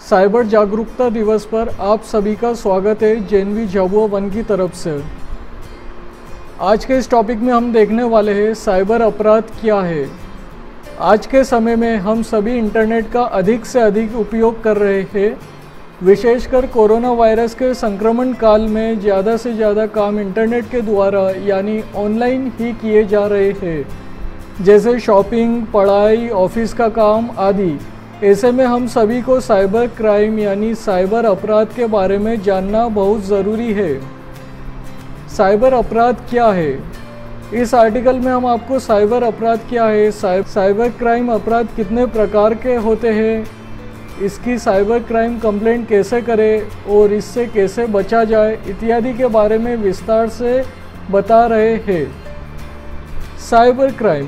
Cyber जागरूकता दिवस पर आप सभी का स्वागत है जेएनवी झाबुआ 1 की तरफ से। आज के इस टॉपिक में हम देखने वाले हैं साइबर अपराध क्या है। आज के समय में हम सभी इंटरनेट का अधिक से अधिक उपयोग कर रहे हैं। विशेषकर कोरोना वायरस के संक्रमण काल में ज़्यादा से ज़्यादा काम इंटरनेट के द्वारा यानी ऑनलाइन ही किए जा रहे हैं, जैसे शॉपिंग, पढ़ाई, ऑफिस का काम आदि। ऐसे में हम सभी को साइबर क्राइम यानी साइबर अपराध के बारे में जानना बहुत ज़रूरी है। साइबर अपराध क्या है? इस आर्टिकल में हम आपको साइबर अपराध क्या है, साइबर क्राइम अपराध कितने प्रकार के होते हैं, इसकी साइबर क्राइम कंप्लेंट कैसे करें और इससे कैसे बचा जाए इत्यादि के बारे में विस्तार से बता रहे हैं। साइबर क्राइम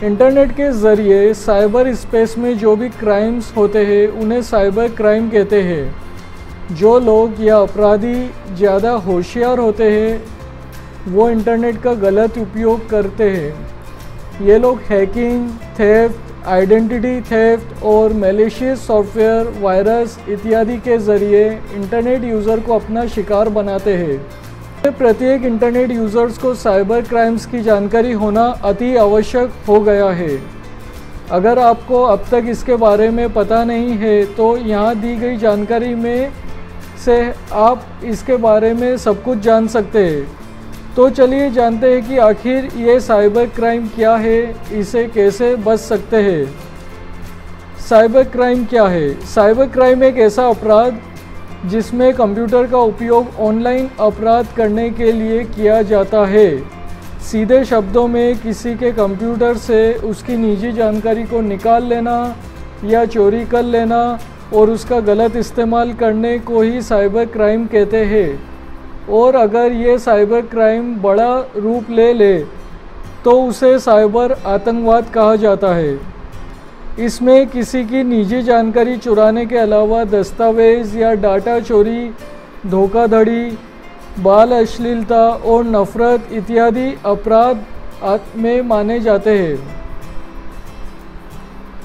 इंटरनेट के ज़रिए साइबर स्पेस में जो भी क्राइम्स होते हैं उन्हें साइबर क्राइम कहते हैं। जो लोग या अपराधी ज़्यादा होशियार होते हैं वो इंटरनेट का गलत उपयोग करते हैं। ये लोग हैकिंग, थेफ्ट, आइडेंटिटी थेफ्ट और मैलिशियस सॉफ्टवेयर, वायरस इत्यादि के ज़रिए इंटरनेट यूज़र को अपना शिकार बनाते हैं। प्रत्येक इंटरनेट यूज़र्स को साइबर क्राइम्स की जानकारी होना अति आवश्यक हो गया है। अगर आपको अब तक इसके बारे में पता नहीं है तो यहाँ दी गई जानकारी में से आप इसके बारे में सब कुछ जान सकते हैं। तो चलिए जानते हैं कि आखिर ये साइबर क्राइम क्या है, इसे कैसे बच सकते हैं। साइबर क्राइम क्या है? साइबर क्राइम एक ऐसा अपराध जिसमें कंप्यूटर का उपयोग ऑनलाइन अपराध करने के लिए किया जाता है। सीधे शब्दों में किसी के कंप्यूटर से उसकी निजी जानकारी को निकाल लेना या चोरी कर लेना और उसका गलत इस्तेमाल करने को ही साइबर क्राइम कहते हैं। और अगर ये साइबर क्राइम बड़ा रूप ले ले तो उसे साइबर आतंकवाद कहा जाता है। इसमें किसी की निजी जानकारी चुराने के अलावा दस्तावेज़ या डाटा चोरी, धोखाधड़ी, बाल अश्लीलता और नफरत इत्यादि अपराध में माने जाते हैं।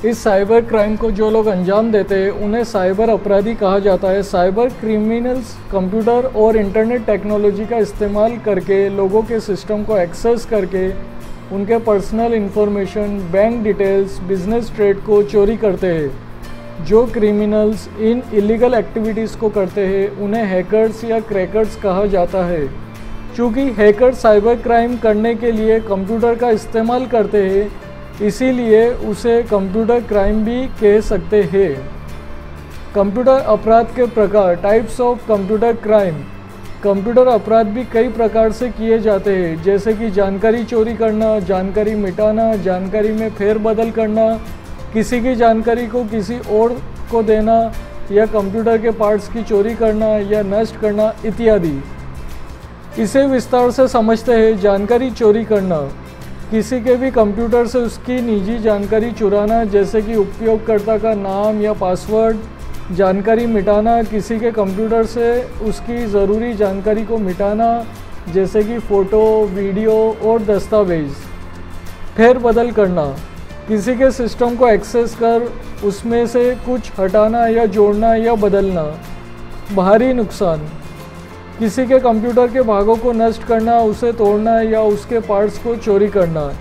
इस साइबर क्राइम को जो लोग अंजाम देते हैं उन्हें साइबर अपराधी कहा जाता है। साइबर क्रिमिनल्स कंप्यूटर और इंटरनेट टेक्नोलॉजी का इस्तेमाल करके लोगों के सिस्टम को एक्सेस करके उनके personal information, bank details, business trade को चोरी करते हैं। जो क्रिमिनल्स इन इलीगल एक्टिविटीज़ को करते हैं उन्हें हैकर्स या क्रैकर्स कहा जाता है। चूँकि हैकर साइबर क्राइम करने के लिए कंप्यूटर का इस्तेमाल करते हैं इसीलिए उसे कंप्यूटर क्राइम भी कह सकते हैं। कंप्यूटर अपराध के प्रकार, types of computer crime. Computer अपराध भी कई प्रकार से किए जाते हैं, जैसे कि जानकारी चोरी करना, जानकारी मिटाना, जानकारी में फेरबदल करना, किसी की जानकारी को किसी और को देना या कंप्यूटर के पार्ट्स की चोरी करना या नष्ट करना इत्यादि। इसे विस्तार से समझते हैं। जानकारी चोरी करना, किसी के भी कंप्यूटर से उसकी निजी जानकारी चुराना, जैसे कि उपयोगकर्ता का नाम या पासवर्ड। जानकारी मिटाना, किसी के कंप्यूटर से उसकी ज़रूरी जानकारी को मिटाना, जैसे कि फ़ोटो, वीडियो और दस्तावेज़। फेरबदल करना, किसी के सिस्टम को एक्सेस कर उसमें से कुछ हटाना या जोड़ना या बदलना। बाहरी नुकसान, किसी के कंप्यूटर के भागों को नष्ट करना, उसे तोड़ना या उसके पार्ट्स को चोरी करना।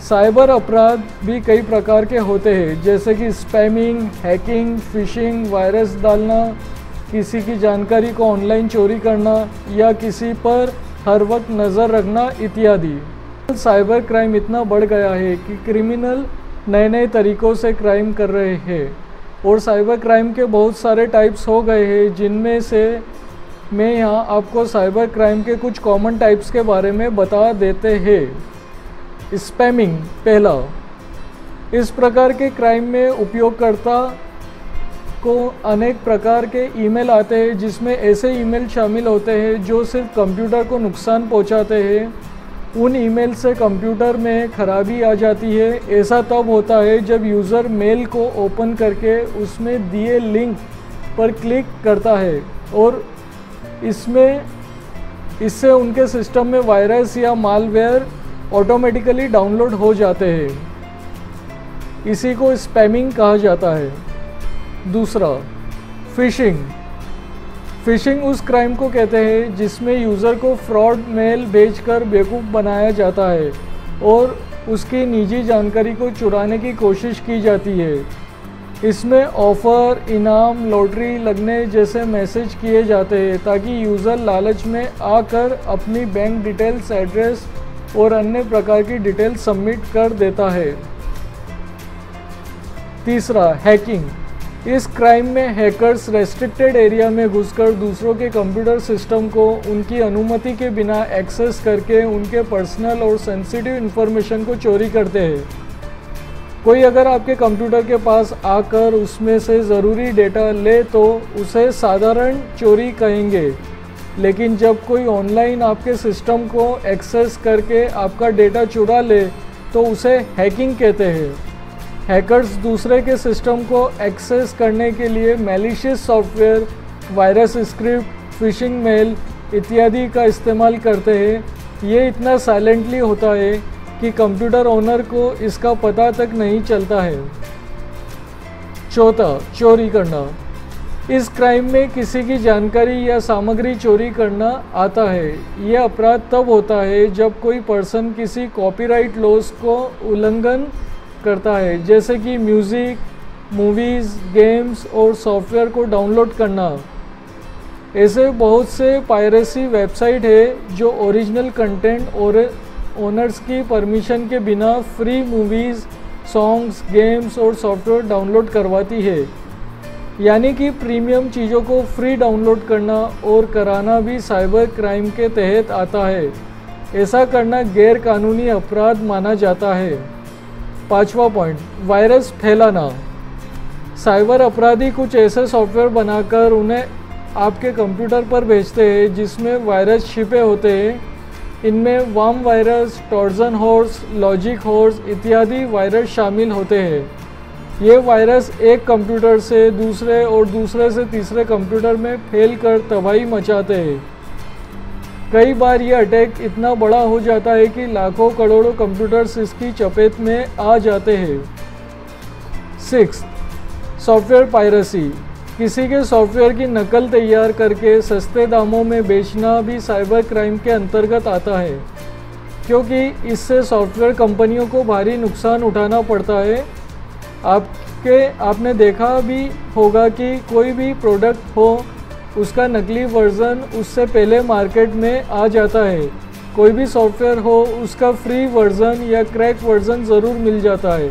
साइबर अपराध भी कई प्रकार के होते हैं, जैसे कि स्पैमिंग, हैकिंग, फिशिंग, वायरस डालना, किसी की जानकारी को ऑनलाइन चोरी करना या किसी पर हर वक्त नज़र रखना इत्यादि। साइबर क्राइम इतना बढ़ गया है कि क्रिमिनल नए नए तरीक़ों से क्राइम कर रहे हैं और साइबर क्राइम के बहुत सारे टाइप्स हो गए हैं, जिनमें से मैं यहाँ आपको साइबर क्राइम के कुछ कॉमन टाइप्स के बारे में बता देते हैं। स्पैमिंग पहला। इस प्रकार के क्राइम में उपयोगकर्ता को अनेक प्रकार के ईमेल आते हैं, जिसमें ऐसे ईमेल शामिल होते हैं जो सिर्फ कंप्यूटर को नुकसान पहुंचाते हैं। उन ईमेल से कंप्यूटर में खराबी आ जाती है। ऐसा तब होता है जब यूज़र मेल को ओपन करके उसमें दिए लिंक पर क्लिक करता है और इससे उनके सिस्टम में वायरस या मालवेयर ऑटोमेटिकली डाउनलोड हो जाते हैं। इसी को स्पैमिंग कहा जाता है। दूसरा, फिशिंग। फिशिंग उस क्राइम को कहते हैं जिसमें यूज़र को फ्रॉड मेल भेजकर बेवकूफ़ बनाया जाता है और उसकी निजी जानकारी को चुराने की कोशिश की जाती है। इसमें ऑफ़र, इनाम, लॉटरी लगने जैसे मैसेज किए जाते हैं ताकि यूज़र लालच में आकर अपनी बैंक डिटेल्स, एड्रेस और अन्य प्रकार की डिटेल्स सबमिट कर देता है। तीसरा, हैकिंग। इस क्राइम में हैकर्स रेस्ट्रिक्टेड एरिया में घुसकर दूसरों के कंप्यूटर सिस्टम को उनकी अनुमति के बिना एक्सेस करके उनके पर्सनल और सेंसिटिव इंफॉर्मेशन को चोरी करते हैं। कोई अगर आपके कंप्यूटर के पास आकर उसमें से ज़रूरी डेटा ले तो उसे साधारण चोरी कहेंगे, लेकिन जब कोई ऑनलाइन आपके सिस्टम को एक्सेस करके आपका डेटा चुरा ले तो उसे हैकिंग कहते हैं। हैकर्स दूसरे के सिस्टम को एक्सेस करने के लिए malicious software, virus script, phishing mail इत्यादि का इस्तेमाल करते हैं। ये इतना साइलेंटली होता है कि कंप्यूटर ओनर को इसका पता तक नहीं चलता है। चौथा, चोरी करना। इस क्राइम में किसी की जानकारी या सामग्री चोरी करना आता है। यह अपराध तब होता है जब कोई पर्सन किसी कॉपीराइट लॉज को उल्लंघन करता है, जैसे कि म्यूज़िक, मूवीज़, गेम्स और सॉफ्टवेयर को डाउनलोड करना। ऐसे बहुत से पायरेसी वेबसाइट है जो ओरिजिनल कंटेंट और ओनर्स की परमिशन के बिना फ्री मूवीज़, सॉन्ग्स, गेम्स और सॉफ्टवेयर डाउनलोड करवाती है। यानी कि प्रीमियम चीज़ों को फ्री डाउनलोड करना और कराना भी साइबर क्राइम के तहत आता है। ऐसा करना गैर कानूनी अपराध माना जाता है। पांचवा पॉइंट, वायरस फैलाना। साइबर अपराधी कुछ ऐसे सॉफ्टवेयर बनाकर उन्हें आपके कंप्यूटर पर भेजते हैं जिसमें वायरस छिपे होते हैं। इनमें warm virus, Trojan horse, logic horse इत्यादि वायरस शामिल होते हैं। ये वायरस एक कंप्यूटर से दूसरे और दूसरे से तीसरे कंप्यूटर में फैलकर तबाही मचाते हैं। कई बार ये अटैक इतना बड़ा हो जाता है कि लाखों करोड़ों कंप्यूटर्स इसकी चपेट में आ जाते हैं। 6. Software piracy. किसी के सॉफ्टवेयर की नकल तैयार करके सस्ते दामों में बेचना भी साइबर क्राइम के अंतर्गत आता है, क्योंकि इससे सॉफ्टवेयर कंपनियों को भारी नुकसान उठाना पड़ता है। आपने देखा भी होगा कि कोई भी प्रोडक्ट हो, उसका नकली वर्ज़न उससे पहले मार्केट में आ जाता है। कोई भी सॉफ्टवेयर हो, उसका फ्री वर्ज़न या क्रैक वर्ज़न ज़रूर मिल जाता है।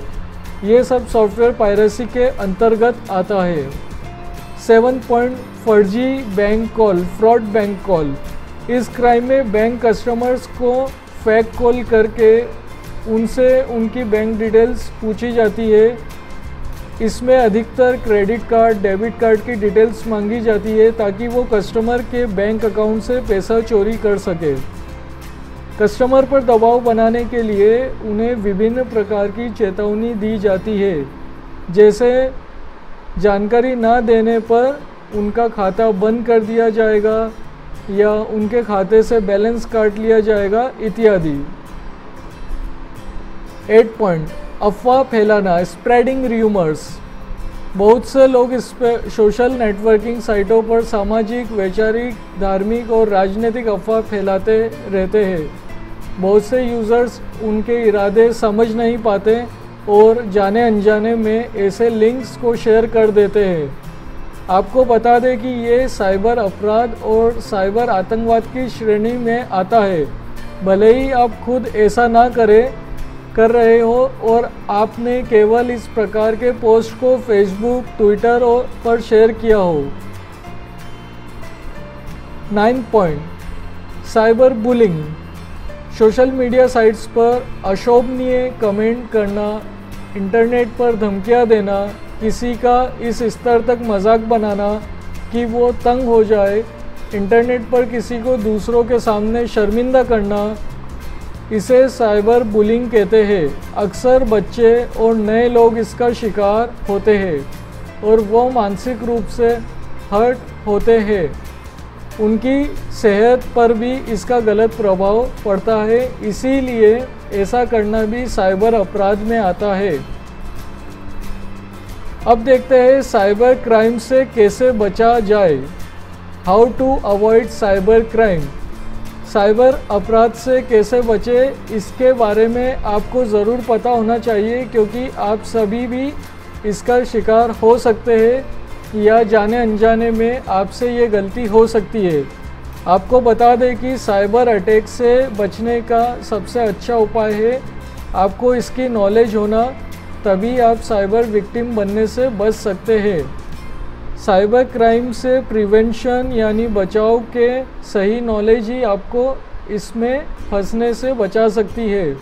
ये सब सॉफ्टवेयर पायरेसी के अंतर्गत आता है। 7 पॉइंट, फर्जी bank call, fraud bank call. इस क्राइम में बैंक कस्टमर्स को फेक कॉल करके उनसे उनकी बैंक डिटेल्स पूछी जाती है। इसमें अधिकतर क्रेडिट कार्ड, डेबिट कार्ड की डिटेल्स मांगी जाती है ताकि वो कस्टमर के बैंक अकाउंट से पैसा चोरी कर सके। कस्टमर पर दबाव बनाने के लिए उन्हें विभिन्न प्रकार की चेतावनी दी जाती है, जैसे जानकारी ना देने पर उनका खाता बंद कर दिया जाएगा या उनके खाते से बैलेंस काट लिया जाएगा इत्यादि। 8 पॉइंट, अफवाह फैलाना, स्प्रेडिंग र्यूमर्स। बहुत से लोग इस पर सोशल नेटवर्किंग साइटों पर सामाजिक, वैचारिक, धार्मिक और राजनीतिक अफवाह फैलाते रहते हैं। बहुत से यूज़र्स उनके इरादे समझ नहीं पाते और जाने अनजाने में ऐसे लिंक्स को शेयर कर देते हैं। आपको बता दें कि ये साइबर अपराध और साइबर आतंकवाद की श्रेणी में आता है। भले ही आप खुद ऐसा ना कर रहे हो और आपने केवल इस प्रकार के पोस्ट को फेसबुक, ट्विटर पर शेयर किया हो। 9 point, cyber bullying. Social media sites पर अशोभनीय कमेंट करना, इंटरनेट पर धमकियां देना, किसी का इस स्तर तक मजाक बनाना कि वो तंग हो जाए, इंटरनेट पर किसी को दूसरों के सामने शर्मिंदा करना, इसे साइबर बुलिंग कहते हैं। अक्सर बच्चे और नए लोग इसका शिकार होते हैं और वो मानसिक रूप से हर्ट होते हैं। उनकी सेहत पर भी इसका गलत प्रभाव पड़ता है, इसीलिए ऐसा करना भी साइबर अपराध में आता है। अब देखते हैं साइबर क्राइम से कैसे बचा जाए। How to avoid cyber crime. Cyber अपराध से कैसे बचे, इसके बारे में आपको ज़रूर पता होना चाहिए, क्योंकि आप सभी भी इसका शिकार हो सकते हैं या जाने अनजाने में आपसे ये गलती हो सकती है। आपको बता दें कि साइबर अटैक से बचने का सबसे अच्छा उपाय है आपको इसकी नॉलेज होना, तभी आप साइबर विक्टिम बनने से बच सकते हैं। साइबर क्राइम से प्रिवेंशन यानी बचाव के सही नॉलेज ही आपको इसमें फंसने से बचा सकती है।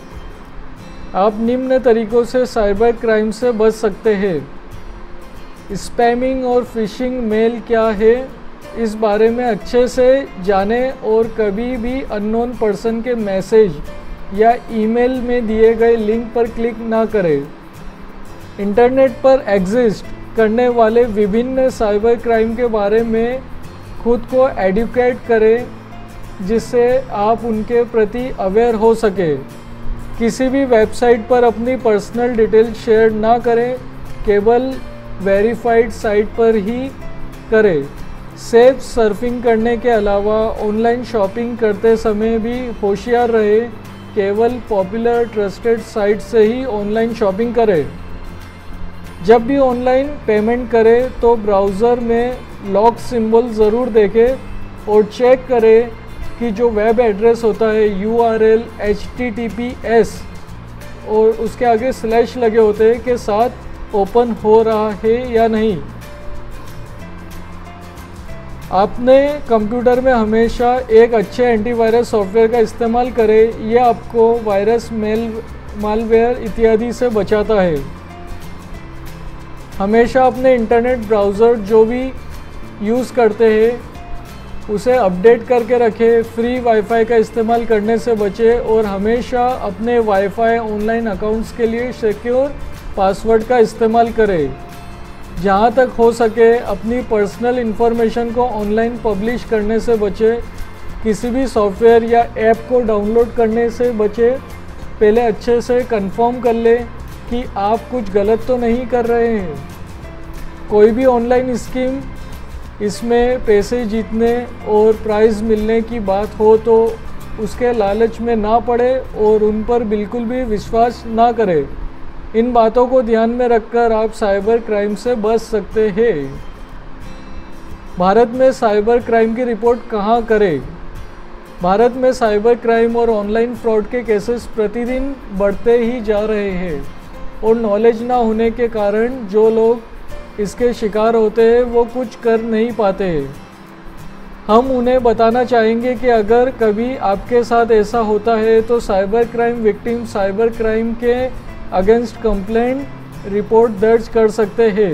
आप निम्न तरीक़ों से साइबर क्राइम से बच सकते हैं। स्पैमिंग और फिशिंग मेल क्या है, इस बारे में अच्छे से जानें और कभी भी अननोन पर्सन के मैसेज या ईमेल में दिए गए लिंक पर क्लिक ना करें। इंटरनेट पर एग्जिस्ट करने वाले विभिन्न साइबर क्राइम के बारे में खुद को एडुकेट करें, जिससे आप उनके प्रति अवेयर हो सके। किसी भी वेबसाइट पर अपनी पर्सनल डिटेल शेयर ना करें, केवल वेरीफाइड साइट पर ही करें। सेफ सर्फिंग करने के अलावा ऑनलाइन शॉपिंग करते समय भी होशियार रहे, केवल पॉपुलर ट्रस्टेड साइट से ही ऑनलाइन शॉपिंग करें। जब भी ऑनलाइन पेमेंट करें तो ब्राउज़र में लॉक सिंबल ज़रूर देखें और चेक करें कि जो वेब एड्रेस होता है URL HTTPS और उसके आगे स्लैश लगे होते हैं के साथ ओपन हो रहा है या नहीं। आपने कंप्यूटर में हमेशा एक अच्छे एंटीवायरस सॉफ्टवेयर का इस्तेमाल करें, यह आपको वायरस, मालवेयर इत्यादि से बचाता है। हमेशा अपने इंटरनेट ब्राउज़र जो भी यूज़ करते हैं उसे अपडेट करके रखें। फ्री वाईफाई का इस्तेमाल करने से बचें और हमेशा अपने वाईफाई ऑनलाइन अकाउंट्स के लिए सिक्योर पासवर्ड का इस्तेमाल करें। जहाँ तक हो सके अपनी पर्सनल इन्फॉर्मेशन को ऑनलाइन पब्लिश करने से बचें। किसी भी सॉफ्टवेयर या ऐप को डाउनलोड करने से बचें। पहले अच्छे से कंफर्म कर लें कि आप कुछ गलत तो नहीं कर रहे हैं। कोई भी ऑनलाइन स्कीम, इसमें पैसे जीतने और प्राइज़ मिलने की बात हो तो उसके लालच में ना पड़े और उन पर बिल्कुल भी विश्वास ना करें। इन बातों को ध्यान में रखकर आप साइबर क्राइम से बच सकते हैं। भारत में साइबर क्राइम की रिपोर्ट कहाँ करें। भारत में साइबर क्राइम और ऑनलाइन फ्रॉड के केसेस प्रतिदिन बढ़ते ही जा रहे हैं और नॉलेज ना होने के कारण जो लोग इसके शिकार होते हैं वो कुछ कर नहीं पाते। हम उन्हें बताना चाहेंगे कि अगर कभी आपके साथ ऐसा होता है तो cyber crime victim cyber crime के अगेंस्ट कंप्लेंट रिपोर्ट दर्ज कर सकते हैं।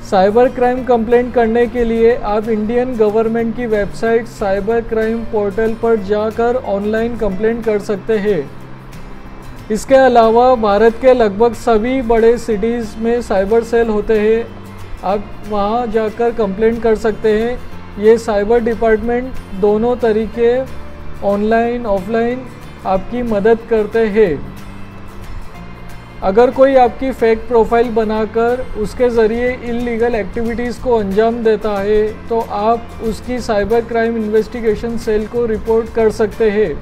साइबर क्राइम कंप्लेंट करने के लिए आप इंडियन गवर्नमेंट की वेबसाइट साइबर क्राइम पोर्टल पर जाकर ऑनलाइन कंप्लेंट कर सकते हैं। इसके अलावा भारत के लगभग सभी बड़े सिटीज़ में साइबर सेल होते हैं, आप वहां जाकर कंप्लेंट कर सकते हैं। ये साइबर डिपार्टमेंट दोनों तरीके ऑनलाइन ऑफलाइन आपकी मदद करते हैं। अगर कोई आपकी फेक प्रोफाइल बनाकर उसके ज़रिए इल्लीगल एक्टिविटीज़ को अंजाम देता है तो आप उसकी साइबर क्राइम इन्वेस्टिगेशन सेल को रिपोर्ट कर सकते हैं।